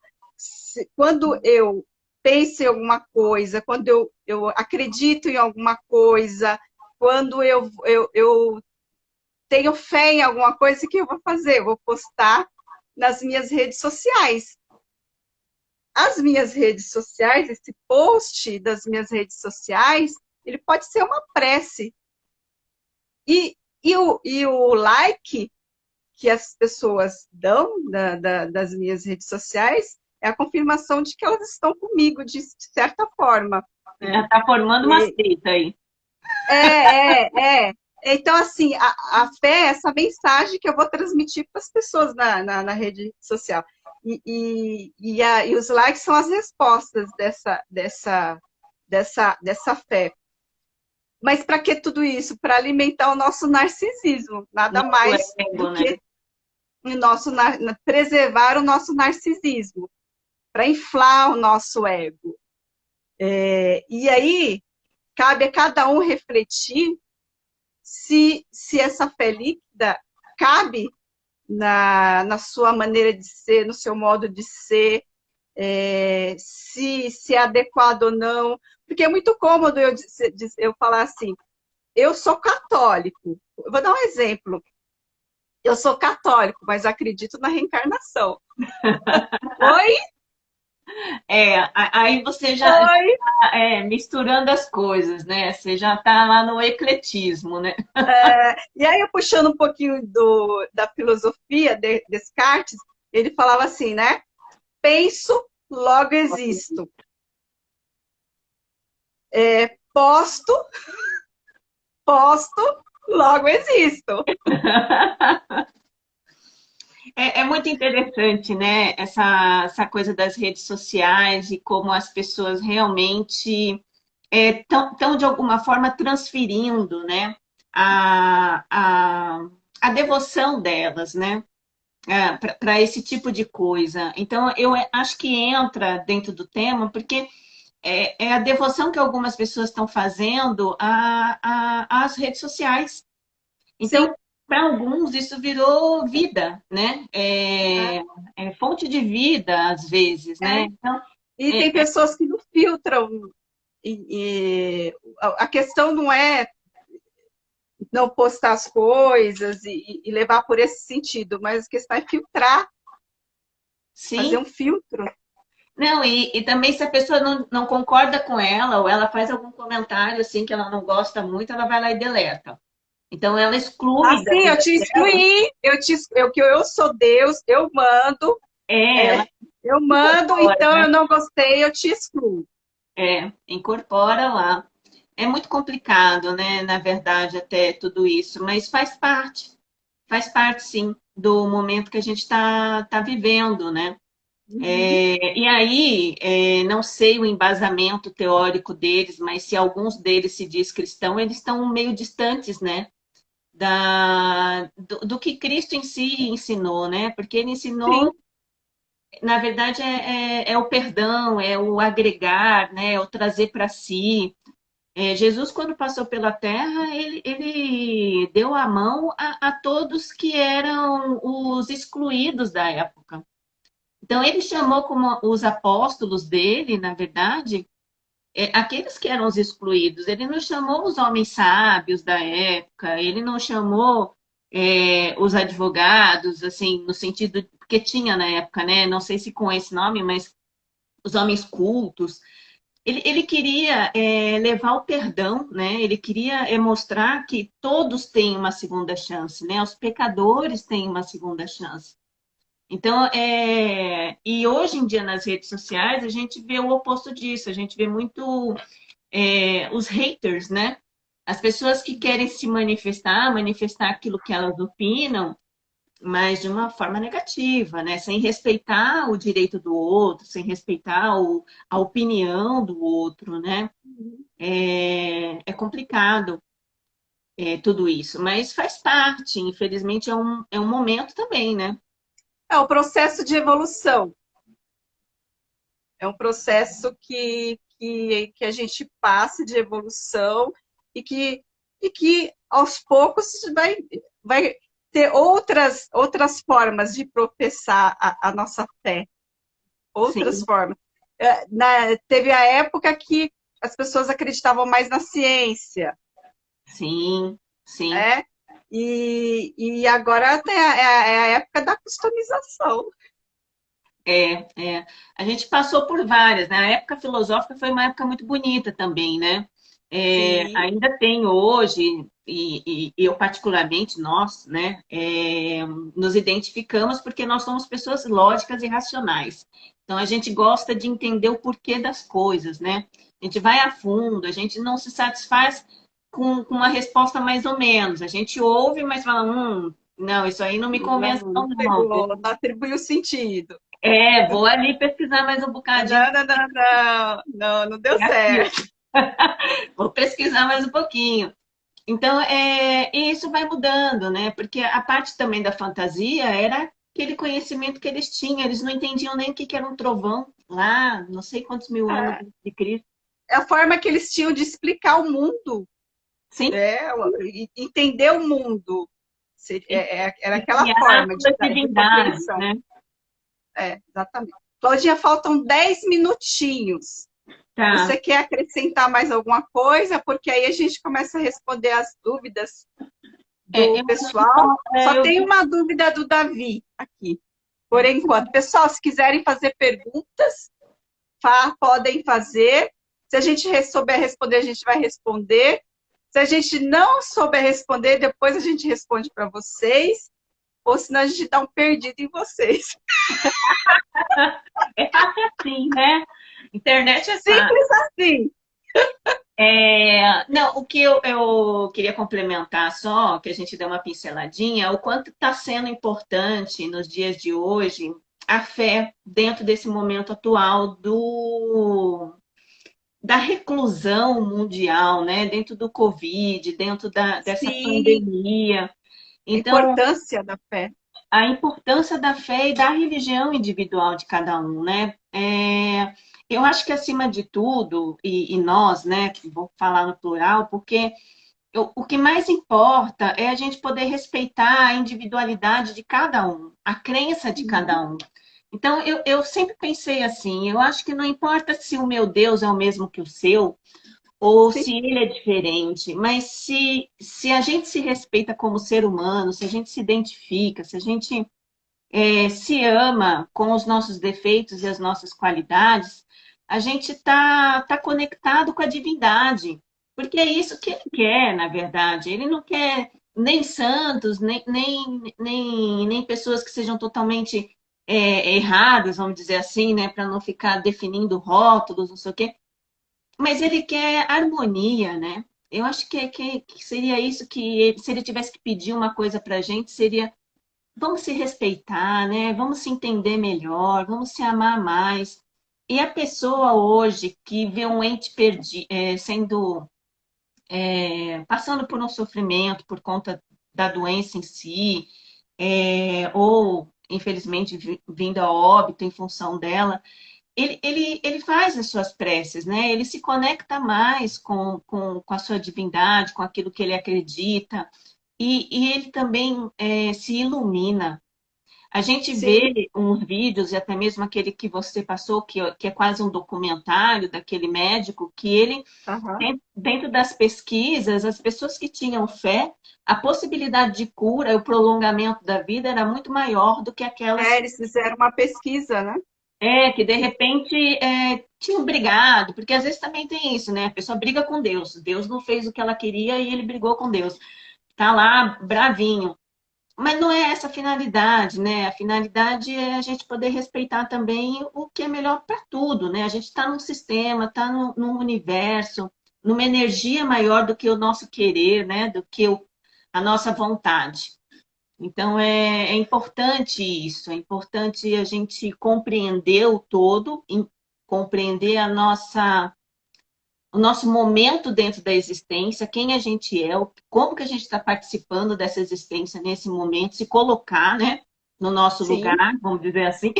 quando eu penso em alguma coisa, quando eu acredito em alguma coisa, quando eu tenho fé em alguma coisa, o que eu vou fazer? Eu vou postar nas minhas redes sociais. As minhas redes sociais, esse post das minhas redes sociais, ele pode ser uma prece. E o like que as pessoas dão das minhas redes sociais é a confirmação de que elas estão comigo, de certa forma. Está formando uma seita aí. Então, assim, a fé é essa mensagem que eu vou transmitir para as pessoas na rede social. E os likes são as respostas dessa fé. Mas para que tudo isso? Para alimentar o nosso narcisismo. Nada mais do que preservar o nosso narcisismo. Para inflar o nosso ego. E aí, cabe a cada um refletir se essa fé líquida cabe na sua maneira de ser, no seu modo de ser, se é adequado ou não. Porque é muito cômodo eu falar assim, eu sou católico. Eu vou dar um exemplo. Eu sou católico, mas acredito na reencarnação. Oi? Aí você já Oi? misturando as coisas, né? Você já está lá no ecletismo, né? E aí, eu puxando um pouquinho da filosofia de Descartes, ele falava assim, né? Penso, logo existo. Posto, posto, logo existo. É muito interessante, né? Essa coisa das redes sociais e como as pessoas realmente estão, de alguma forma, transferindo, né? A, a, a devoção delas, né? Para esse tipo de coisa. Então, eu acho que entra dentro do tema, porque é a devoção que algumas pessoas estão fazendo às redes sociais. Sim. Então, para alguns, isso virou vida, né? É fonte de vida, às vezes, né? Então, E tem é, pessoas que não filtram. A questão não é não postar as coisas e levar por esse sentido, mas a questão é filtrar, fazer sim. um filtro. Não, e também se a pessoa não concorda com ela, ou ela faz algum comentário assim que ela não gosta muito, ela vai lá e deleta. Então, ela exclui da Assim, eu vida te dela. excluí, que eu sou Deus, eu mando, Ela então incorpora, eu não gostei, eu te excluo. incorpora lá. É muito complicado, né? Na verdade, até tudo isso, mas faz parte, sim, do momento que a gente tá vivendo, né? Uhum. E aí, não sei o embasamento teórico deles, mas se alguns deles se diz cristão, eles estão meio distantes, né? Do que Cristo em si ensinou, né? Porque ele Sim. ensinou, na verdade, é o perdão, é o agregar, né? É o trazer para si. Jesus, quando passou pela terra, ele deu a mão a todos que eram os excluídos da época. Então, ele chamou como os apóstolos dele, na verdade, aqueles que eram os excluídos. Ele não chamou os homens sábios da época, ele não chamou os advogados, assim, no sentido que tinha na época, né? Não sei se com esse nome, mas os homens cultos. Ele queria levar o perdão, né? Ele queria mostrar que todos têm uma segunda chance, né? Os pecadores têm uma segunda chance. Então, e hoje em dia nas redes sociais a gente vê o oposto disso, a gente vê muito os haters, né? As pessoas que querem se manifestar aquilo que elas opinam, mas de uma forma negativa, né? Sem respeitar o direito do outro, sem respeitar a opinião do outro, né? É complicado tudo isso, mas faz parte, infelizmente é um momento também, né? É o processo de evolução. É um processo que a gente passa de evolução e que aos poucos vai ter outras formas de professar a nossa fé, outras Sim, formas. Teve a época que as pessoas acreditavam mais na ciência, sim, sim. né? E agora é a época da customização. A gente passou por várias, né? A época filosófica foi uma época muito bonita também, né? Sim, Ainda tem hoje, e eu particularmente, nós, né? Nos identificamos porque nós somos pessoas lógicas e racionais. Então, a gente gosta de entender o porquê das coisas, né? A gente vai a fundo, a gente não se satisfaz com uma resposta mais ou menos. A gente ouve, mas fala, não, isso aí não me convence, não, não, não não. pegou, não atribuiu sentido. Vou ali pesquisar mais um bocadinho. Não, não, não, não, não, não deu É aquilo. certo. Vou pesquisar mais um pouquinho. Então, e isso vai mudando, né? Porque a parte também da fantasia era aquele conhecimento que eles tinham, eles não entendiam nem o que era um trovão lá, não sei quantos mil anos É de Cristo. a forma que eles tinham de explicar o mundo, Sim, né? Entender o mundo. Era aquela Criar forma de coletividades, compreensão. né? Exatamente. Claudinha, faltam 10 minutinhos. Você Tá. quer acrescentar mais alguma coisa? Porque aí a gente começa a responder as dúvidas É, do pessoal. Só eu, tem uma dúvida do Davi aqui, por enquanto. Pessoal, se quiserem fazer perguntas, podem fazer. Se a gente souber responder, a gente vai responder. Se a gente não souber responder, depois a gente responde para vocês. Ou senão a gente dá um perdido em vocês. é fácil assim, né? Internet é fácil. Simples assim. Não, o que eu queria complementar só, que a gente deu uma pinceladinha, o quanto está sendo importante nos dias de hoje a fé dentro desse momento atual da reclusão mundial, né? Dentro do Covid, dentro dessa Sim, pandemia. a Então, importância da fé. a importância da fé e da religião individual de cada um, né? Eu acho que acima de tudo, e nós, né, vou falar no plural, porque o que mais importa é a gente poder respeitar a individualidade de cada um, a crença de cada um. Então, eu sempre pensei assim, eu acho que não importa se o meu Deus é o mesmo que o seu, ou Sim, se ele é diferente, mas se a gente se respeita como ser humano, se a gente se identifica, se a gente se ama com os nossos defeitos e as nossas qualidades, a gente tá conectado com a divindade. Porque é isso que ele quer, na verdade. Ele não quer nem santos, nem pessoas que sejam totalmente erradas, vamos dizer assim, né? Para não ficar definindo rótulos, não sei o quê. Mas ele quer harmonia, né? Eu acho que seria isso se ele tivesse que pedir uma coisa para a gente, seria vamos se respeitar, né? Vamos se entender melhor, vamos se amar mais. E a pessoa hoje que vê um ente sendo passando por um sofrimento por conta da doença em si, ou infelizmente vindo a óbito em função dela, ele faz as suas preces, né? Ele se conecta mais com a sua divindade, com aquilo que ele acredita, e ele também se ilumina. A gente sim. vê uns vídeos, e até mesmo aquele que você passou, que é quase um documentário daquele médico, que ele, Aham. dentro das pesquisas, as pessoas que tinham fé, a possibilidade de cura, o prolongamento da vida era muito maior do que aquelas Eles fizeram uma pesquisa, né? que de repente tinham brigado, porque às vezes também tem isso, né? A pessoa briga com Deus, Deus não fez o que ela queria e ele brigou com Deus. Tá lá bravinho. Mas não é essa a finalidade, né? A finalidade é a gente poder respeitar também o que é melhor para tudo, né? A gente está num sistema, está num universo, numa energia maior do que o nosso querer, né? Do que a nossa vontade. Então é importante isso, é importante a gente compreender o todo, compreender o nosso momento dentro da existência, quem a gente é, como que a gente está participando dessa existência nesse momento, se colocar, né, no nosso lugar, Sim, vamos dizer assim,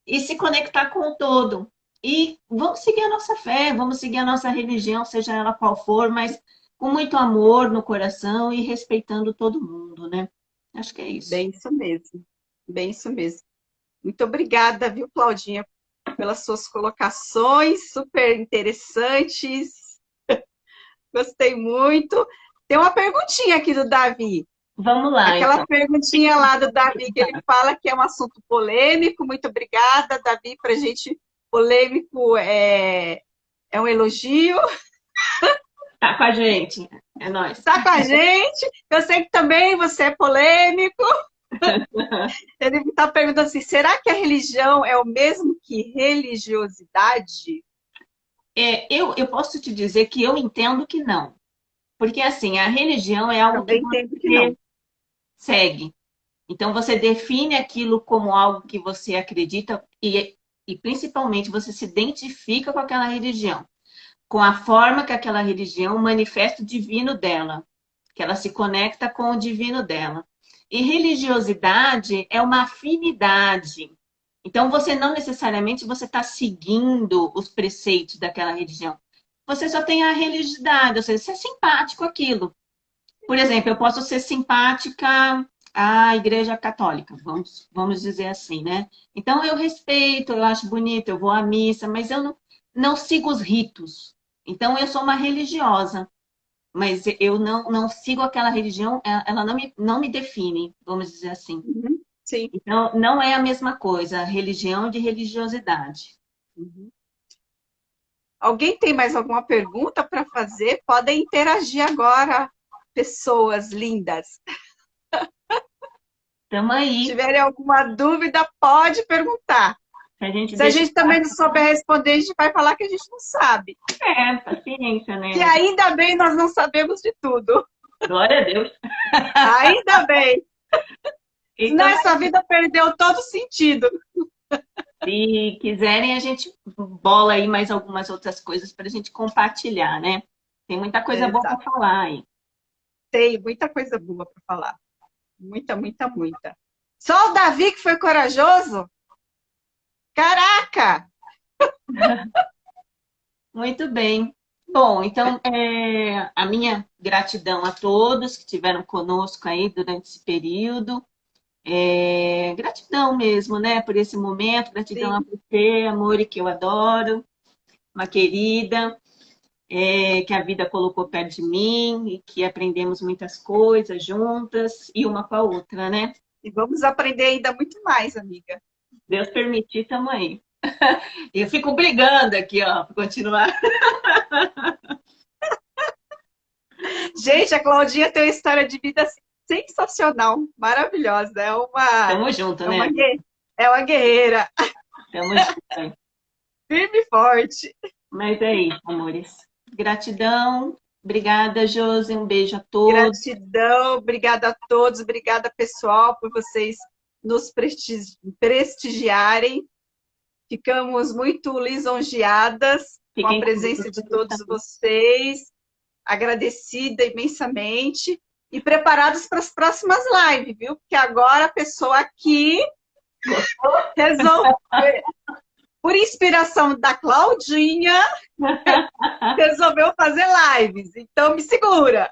e se conectar com o todo. E vamos seguir a nossa fé, vamos seguir a nossa religião, seja ela qual for, mas com muito amor no coração e respeitando todo mundo, né? Acho que é isso. bem isso mesmo. Bem isso mesmo. Muito obrigada, viu, Claudinha, pelas suas colocações super interessantes. Gostei muito. Tem uma perguntinha aqui do Davi. Vamos lá, Aquela então. perguntinha lá do Davi, que ele fala que é um assunto polêmico. Muito obrigada, Davi, para a gente. Polêmico é um elogio. Tá com a gente. É nóis. Está com a gente. Eu sei que também você é polêmico. Ele está perguntando assim: será que a religião é o mesmo que religiosidade? Eu posso te dizer que eu entendo que não. Porque, assim, a religião é algo que Também entendo que você não. segue. Então, você define aquilo como algo que você acredita e principalmente, você se identifica com aquela religião, com a forma que aquela religião manifesta o divino dela, que ela se conecta com o divino dela. E religiosidade é uma afinidade. Então, você não necessariamente você está seguindo os preceitos daquela religião. Você só tem a religiosidade, ou seja, você é simpático àquilo. por exemplo, eu posso ser simpática à Igreja Católica, vamos dizer assim, né? Então eu respeito, eu acho bonito, eu vou à missa, mas eu não sigo os ritos. Então eu sou uma religiosa, mas eu não sigo aquela religião, ela não me define, vamos dizer assim. Uhum, sim. Então não é a mesma coisa, religião de religiosidade. Uhum. Alguém tem mais alguma pergunta para fazer? Podem interagir agora, pessoas lindas. Estamos Se aí, tiverem alguma dúvida, pode perguntar. se a gente Se a deixa. gente também não souber responder, a gente vai falar que a gente não sabe. É, paciência, Que né? ainda bem nós não sabemos de tudo. Glória a Deus. Ainda bem. Senão Então, essa vida perdeu todo sentido. se quiserem, a gente bola aí mais algumas outras coisas para a gente compartilhar, né? Tem muita coisa boa para Exato. falar aí. Tem muita coisa boa para falar. Muita, muita, muita. Só o Davi que foi corajoso? Caraca! Muito bem. Bom, então, a minha gratidão a todos que estiveram conosco aí durante esse período. Gratidão mesmo, né, por esse momento. Gratidão a Sim. você, amor, que eu adoro, uma querida. Que a vida colocou perto de mim e que aprendemos muitas coisas juntas e uma com a outra, né? E vamos aprender ainda muito mais, amiga. Deus permitir, estamos aí. E eu fico brigando aqui, ó, para continuar. Gente, a Claudinha tem uma história de vida sensacional, maravilhosa. Tamo junto, É né? uma, é uma guerreira, Tamo junto. firme e forte. Mas é isso, amores. Gratidão. Obrigada, Josi. Um beijo a todos. Gratidão, obrigada a todos, obrigada, pessoal, por vocês nos prestigiarem. Ficamos muito lisonjeadas com a Fiquem com Deus, presença de vocês todos também. vocês, agradecida imensamente e preparados para as próximas lives, viu? Porque agora a pessoa aqui resolveu, por inspiração da Claudinha, resolveu fazer lives. Então me segura,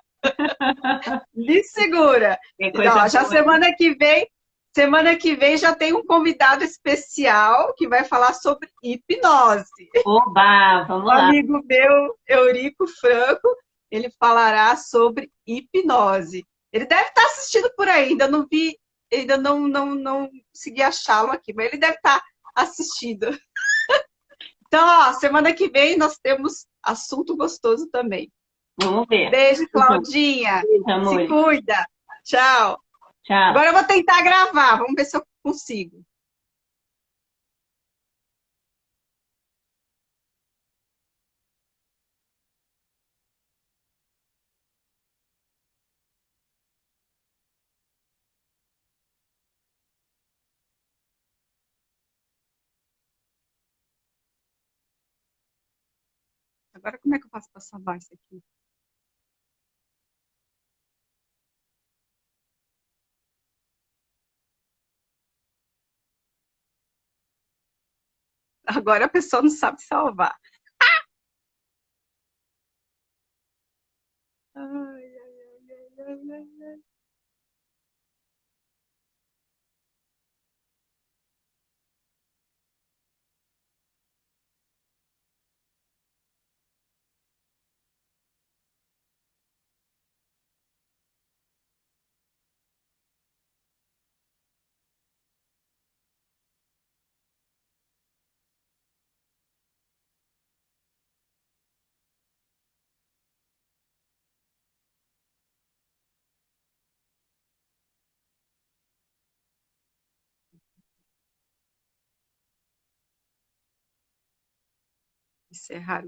me segura. Tem coisa Então, já boa aí. semana que vem já tem um convidado especial que vai falar sobre hipnose. Oba, vamos Um lá. amigo meu, Eurico Franco, ele falará sobre hipnose. Ele deve estar assistindo por aí, ainda não vi, ainda não consegui achá-lo aqui, mas ele deve estar assistindo. Então, ó, semana que vem nós temos assunto gostoso também. Vamos ver. Beijo, Beijo, Claudinha. Se amor. cuida. Tchau. Tchau. Agora eu vou tentar gravar. Vamos ver se eu consigo. Agora como é que eu faço para salvar isso aqui? Agora a pessoa não sabe salvar. Ai, ai, ai, ai, ai, ai. Encerrar